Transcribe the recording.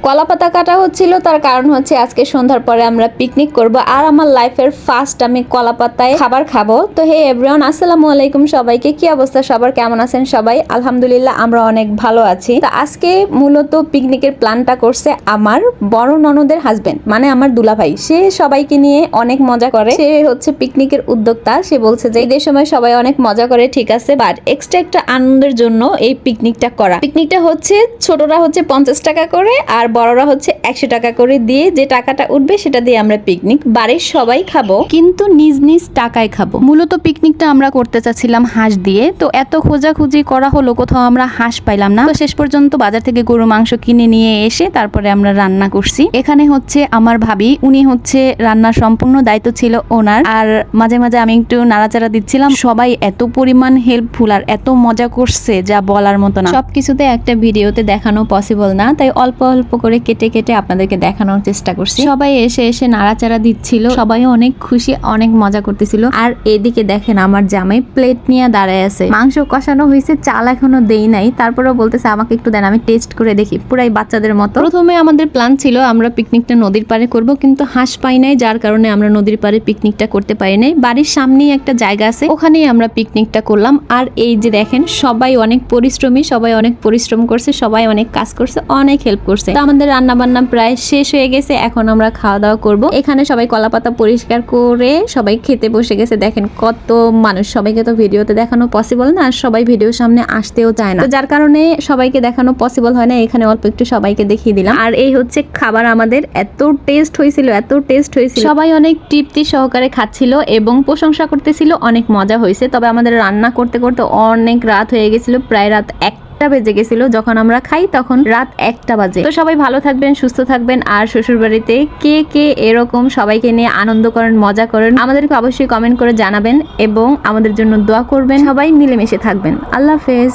কলা পাতা কাটা হচ্ছিল, তার কারণ হচ্ছে আজকে সন্ধ্যার পরে আমরা পিকনিক করব আর আমার লাইফের ফার্স্ট আমি কলা পাতায় খাবার খাবো। তো হে এভরিওয়ান, আসসালামু আলাইকুম সবাইকে। কি অবস্থা সবার, কেমন আছেন সবাই? আলহামদুলিল্লাহ আমরা অনেক ভালো আছি। তো আজকে মূলত পিকনিকের প্ল্যানটা করছে আমার বড় ননদের হাজবেন্ড, মানে আমার দুলাভাই। সে সবাইকে নিয়ে অনেক মজা করে, সে হচ্ছে পিকনিকের উদ্যোক্তা। সে বলছে যে ঈদের সময় সবাই অনেক মজা করে, ঠিক আছে, বাট এক্সট্রা একটা আনন্দের জন্য এই পিকনিকটা করা। পিকনিকটা হচ্ছে ছোটরা হচ্ছে 50 টাকা করে আর বড়রা হচ্ছে 100 টাকা করে দিয়ে, যে টাকাটা উঠবে সেটা দিয়ে আমরা পিকনিক বাড়ির সবাই খাবো, কিন্তু নিজ নিজ টাকায় খাবো। মূলত পিকনিকটা আমরা করতে চাচ্ছিলাম হাঁস দিয়ে। তো এত খোঁজাখুঁজি করা হলো, কোথাও আমরা হাঁস পাইলাম না। তো শেষ পর্যন্ত বাজার থেকে গরু মাংস কিনে নিয়ে এসে তারপরে আমরা রান্না করছি। এখানে হচ্ছে আমার ভাবি, উনি হচ্ছে রান্নার সম্পূর্ণ দায়িত্ব ছিল ওনার, আর মাঝে মাঝে আমি একটু নাড়াচাড়া দিচ্ছিলাম। সবাই এত পরিমাণ হেল্পফুল আর এত মজা করছে যা বলার মতো না। সবকিছুতে একটা ভিডিওতে দেখানো পসিবল না, তাই অল্প অল্প করে কেটে কেটে আপনাদেরকে দেখানোর চেষ্টা করছি। সবাই এসে এসে নাড়াচাড়া দিচ্ছিল, সবাই অনেক খুশি, অনেক মজা করতেছিল। আর এদিকে দেখেন আমার জামাই প্লেট নিয়ে দাঁড়ায় আছে। মাংস কষানো হয়েছে, চাল এখনো দেই নাই, তারপরেও বলতেছে আমাকে একটু দেন, আমি টেস্ট করে দেখি, পুরাই বাচ্চাদের মতো। প্রথমে আমাদের প্ল্যান ছিল আমরা পিকনিকটা নদীর পাড়ে করব, কিন্তু হাঁস পাই নাই, যার কারণে আমরা নদীর পাড়ে পিকনিকটা করতে পারি নাই। বাড়ির সামনেই একটা জায়গা আছে, ওখানেই আমরা পিকনিকটা করলাম। আর এই যে দেখেন সবাই অনেক পরিশ্রমী, সবাই অনেক পরিশ্রম করছে, সবাই অনেক কাজ করছে, অনেক হেল্প করছে। তো আমাদের রান্না বান্না প্রায় শেষ হয়ে গেছে, এখন আমরা খাওয়া দাওয়া করব। এখানে সবাই কলাপাতা পরিষ্কার করে সবাই খেতে বসে গেছে। দেখেন কত মানুষ, সবাইকে তো ভিডিওতে দেখানো পসিবল না, আর সবাই ভিডিওর সামনে আসতেও চায় না, তো যার কারণে সবাইকে দেখানো পসিবল হয় না। এখানে অল্প একটু সবাইকে দেখিয়ে দিলাম। আর এই হচ্ছে খাবার, আমাদের এত টেস্ট হয়েছিল, এত টেস্ট হয়েছিল, সবাই অনেক তৃপ্তি সহকারে খাচ্ছিল এবং প্রশংসা করতেছিল, অনেক মজা হয়েছে। তবে আমাদের রান্না করতে করতে অনেক রাত হয়ে গেছিল, প্রায় রাত 1টা বেজে গেছিল। যখন আমরা খাই তখন রাত 1টা বাজে। তো সবাই ভালো থাকবেন, সুস্থ থাকবেন, আর শ্বশুর বাড়িতে কে কে এরকম সবাইকে নিয়ে আনন্দ করেন, মজা করেন, আমাদেরকে অবশ্যই কমেন্ট করে জানাবেন এবং আমাদের জন্য দোয়া করবেন। সবাই মিলেমিশে থাকবেন। আল্লাহ হাফেজ।